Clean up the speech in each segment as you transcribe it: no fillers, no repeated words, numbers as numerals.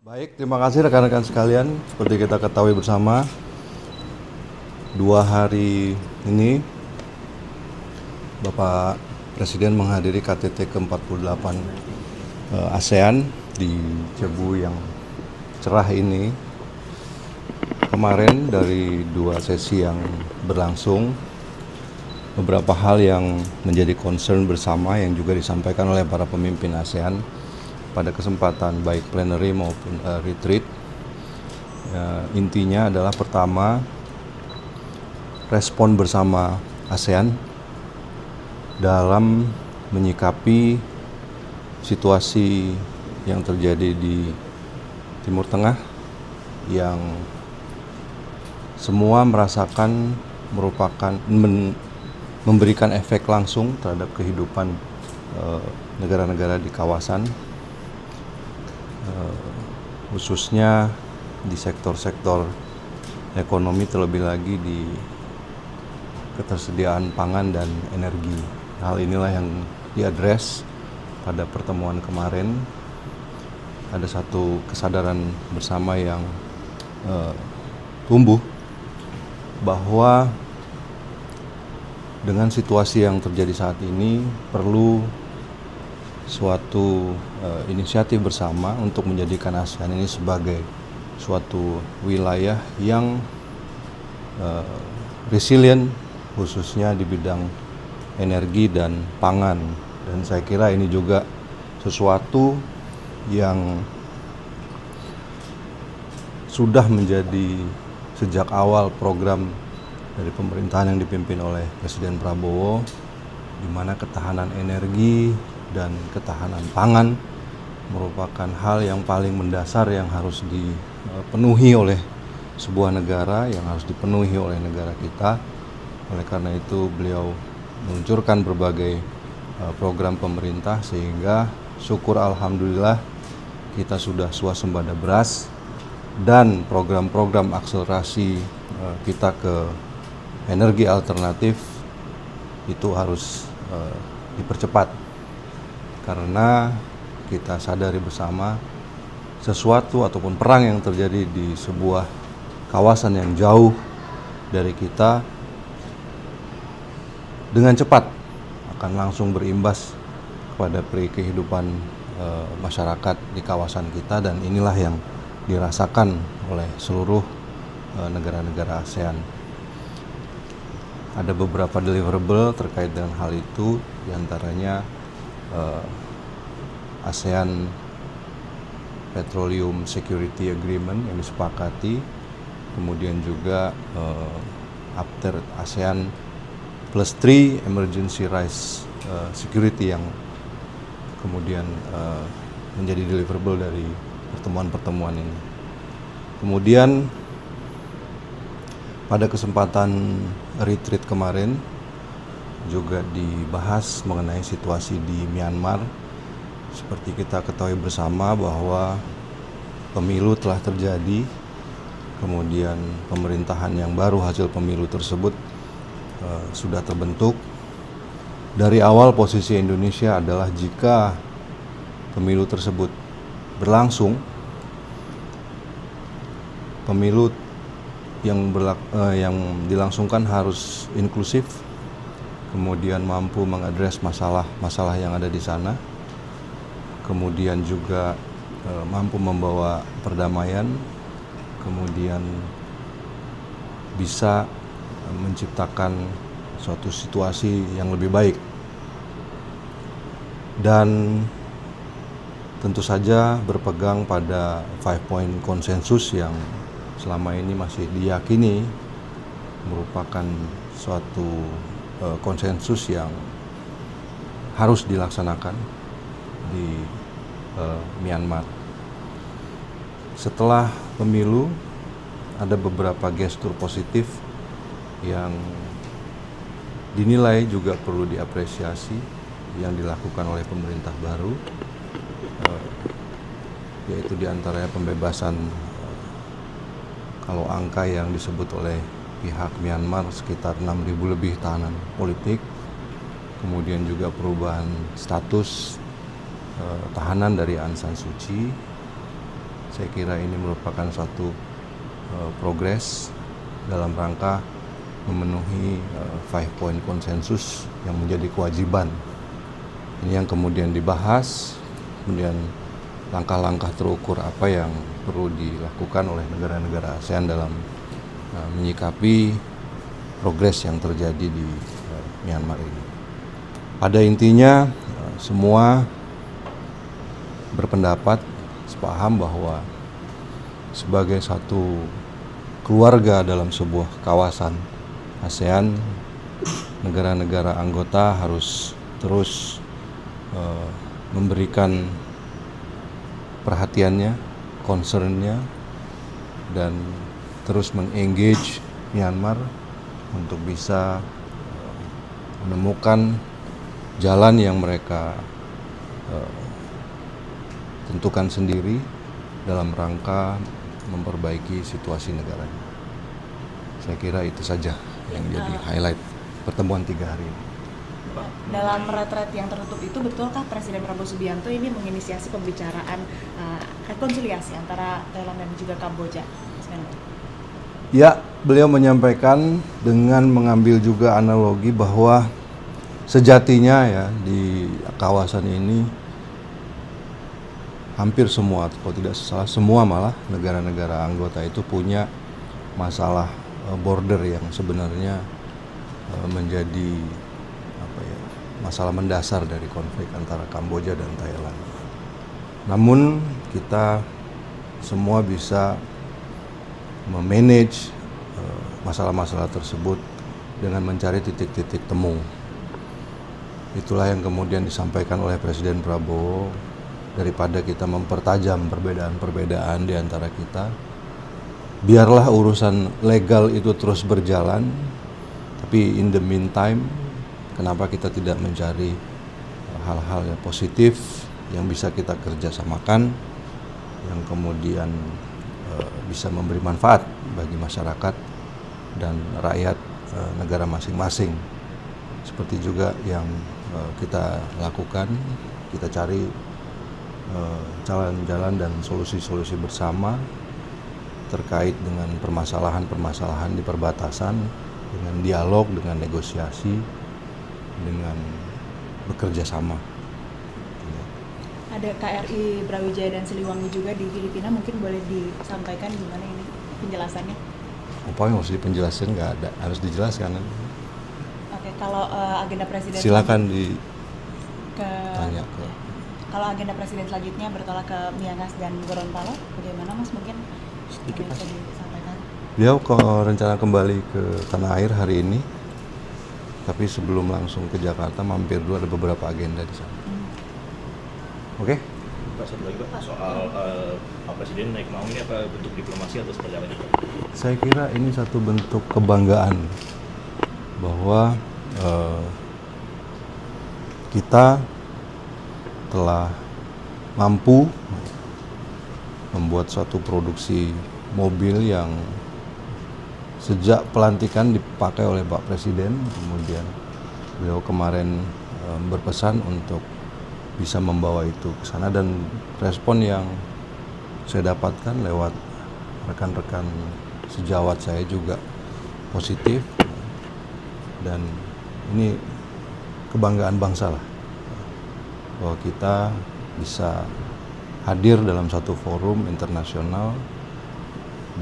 Baik, terima kasih rekan-rekan sekalian. Seperti kita ketahui bersama, 2 hari ini Bapak Presiden menghadiri KTT ke-48 ASEAN di Cebu yang cerah ini. Kemarin dari 2 sesi yang berlangsung, beberapa hal yang menjadi concern bersama yang juga disampaikan oleh para pemimpin ASEAN pada kesempatan baik plenary maupun retreat. Intinya adalah pertama, respon bersama ASEAN dalam menyikapi situasi yang terjadi di Timur Tengah yang semua merasakan merupakan memberikan efek langsung terhadap kehidupan negara-negara di kawasan, khususnya di sektor-sektor ekonomi, terlebih lagi di ketersediaan pangan dan energi. Hal inilah yang diadres pada pertemuan kemarin. Ada satu kesadaran bersama yang tumbuh bahwa dengan situasi yang terjadi saat ini perlu suatu inisiatif bersama untuk menjadikan ASEAN ini sebagai suatu wilayah yang resilient, khususnya di bidang energi dan pangan. Dan saya kira ini juga sesuatu yang sudah menjadi sejak awal program dari pemerintahan yang dipimpin oleh Presiden Prabowo, di mana ketahanan energi dan ketahanan pangan merupakan hal yang paling mendasar yang harus dipenuhi oleh sebuah negara, yang harus dipenuhi oleh negara kita. Oleh karena itu beliau meluncurkan berbagai program pemerintah, sehingga syukur alhamdulillah kita sudah swasembada beras dan program-program akselerasi kita ke energi alternatif itu harus dipercepat. Karena kita sadari bersama sesuatu ataupun perang yang terjadi di sebuah kawasan yang jauh dari kita dengan cepat akan langsung berimbas kepada kehidupan masyarakat di kawasan kita, dan inilah yang dirasakan oleh seluruh negara-negara ASEAN. Ada beberapa deliverable terkait dengan hal itu, diantaranya ASEAN Petroleum Security Agreement yang disepakati, kemudian juga after ASEAN Plus 3 Emergency Rice Security yang kemudian menjadi deliverable dari pertemuan-pertemuan ini. Kemudian pada kesempatan retreat kemarin juga dibahas mengenai situasi di Myanmar. Seperti kita ketahui bersama bahwa pemilu telah terjadi, kemudian pemerintahan yang baru hasil pemilu tersebut sudah terbentuk. Dari awal posisi Indonesia adalah jika pemilu tersebut berlangsung, pemilu yang dilangsungkan harus inklusif, kemudian mampu mengadres masalah-masalah yang ada di sana, kemudian juga mampu membawa perdamaian, kemudian bisa menciptakan suatu situasi yang lebih baik. Dan tentu saja berpegang pada 5 point konsensus yang selama ini masih diyakini merupakan suatu konsensus yang harus dilaksanakan di Myanmar. Setelah pemilu ada beberapa gestur positif yang dinilai juga perlu diapresiasi yang dilakukan oleh pemerintah baru, yaitu diantaranya pembebasan kalau angka yang disebut oleh pihak Myanmar sekitar 6.000 lebih tahanan politik, kemudian juga perubahan status tahanan dari Aung San Suu Kyi, Saya kira ini merupakan suatu progres dalam rangka memenuhi 5-point konsensus yang menjadi kewajiban. Ini yang kemudian dibahas, kemudian langkah-langkah terukur apa yang perlu dilakukan oleh negara-negara ASEAN dalam menyikapi progres yang terjadi di Myanmar ini. Pada intinya semua berpendapat, sepaham bahwa sebagai satu keluarga dalam sebuah kawasan ASEAN, negara-negara anggota harus terus memberikan perhatiannya, concernnya, dan terus mengengage Myanmar untuk bisa menemukan jalan yang mereka tentukan sendiri dalam rangka memperbaiki situasi negaranya. Saya kira itu saja yang jadi highlight pertemuan 3 hari ini. Dalam retret yang tertutup itu, betulkah Presiden Prabowo Subianto ini menginisiasi pembicaraan rekonsiliasi antara Thailand dan juga Kamboja? Ya, beliau menyampaikan dengan mengambil juga analogi bahwa sejatinya ya di kawasan ini hampir semua, kalau tidak salah semua malah negara-negara anggota itu punya masalah border yang sebenarnya menjadi masalah mendasar dari konflik antara Kamboja dan Thailand. Namun kita semua bisa memanage masalah-masalah tersebut dengan mencari titik-titik temu. Itulah yang kemudian disampaikan oleh Presiden Prabowo, daripada kita mempertajam perbedaan-perbedaan di antara kita, biarlah urusan legal itu terus berjalan, tapi in the meantime, kenapa kita tidak mencari hal-hal yang positif yang bisa kita kerjasamakan, yang kemudian bisa memberi manfaat bagi masyarakat dan rakyat negara masing-masing. Seperti juga yang kita lakukan, kita cari jalan-jalan dan solusi-solusi bersama terkait dengan permasalahan-permasalahan di perbatasan, dengan dialog, dengan negosiasi, dengan bekerja sama. Ada KRI Brawijaya dan Siliwangi juga di Filipina, mungkin boleh disampaikan gimana ini penjelasannya? Apa yang harus dipenjelasin? Nggak ada, harus dijelaskan. Oke, kalau agenda presiden silakan ditanya ke. Kalau agenda presiden selanjutnya bertolak ke Miangas dan Gorontalo, bagaimana Mas? Mungkin sedikit bisa disampaikan. Beliau rencana kembali ke tanah air hari ini, tapi sebelum langsung ke Jakarta mampir dulu, ada beberapa agenda di sana. Oke? Pak, satu lagi Pak, soal Pak Presiden naik Maung ini apa bentuk diplomasi atau seperti apa? Saya kira ini satu bentuk kebanggaan bahwa kita telah mampu membuat suatu produksi mobil yang sejak pelantikan dipakai oleh Pak Presiden, kemudian beliau kemarin berpesan untuk bisa membawa itu ke sana, dan respon yang saya dapatkan lewat rekan-rekan sejawat saya juga positif, dan ini kebanggaan bangsa lah bahwa kita bisa hadir dalam satu forum internasional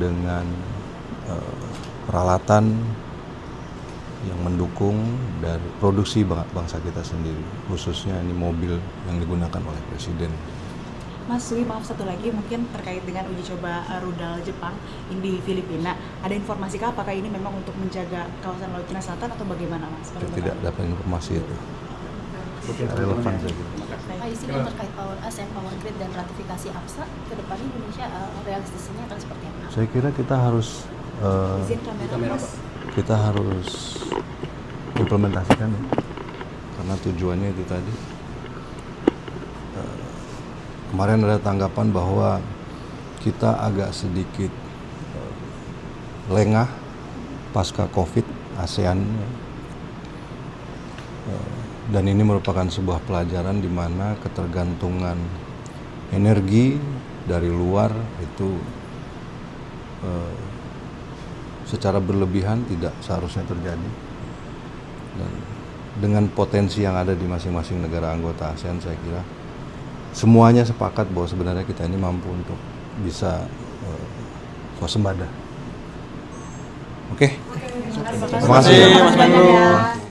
dengan peralatan yang mendukung dari produksi bangsa kita sendiri, khususnya ini mobil yang digunakan oleh Presiden. Mas Sui, maaf satu lagi mungkin terkait dengan uji coba rudal Jepang di Filipina. Ada informasi kah apakah ini memang untuk menjaga kawasan Laut Cina Selatan atau bagaimana Mas? Saya tidak dapat informasi itu. Relevan saja. Pak, isinya terkait ASEAN Power Grid dan ratifikasi APSA, ke depannya Indonesia realistisnya akan seperti apa? Saya kira kita harus Izin kamera Mas. kita harus implementasikan ya, karena tujuannya itu tadi. Kemarin ada tanggapan bahwa kita agak sedikit lengah pasca COVID ASEAN, dan ini merupakan sebuah pelajaran di mana ketergantungan energi dari luar itu secara berlebihan tidak seharusnya terjadi. Dan dengan potensi yang ada di masing-masing negara anggota ASEAN, saya kira semuanya sepakat bahwa sebenarnya kita ini mampu untuk bisa swasembada. Oke. Terima Terima kasih. Mas Bandung.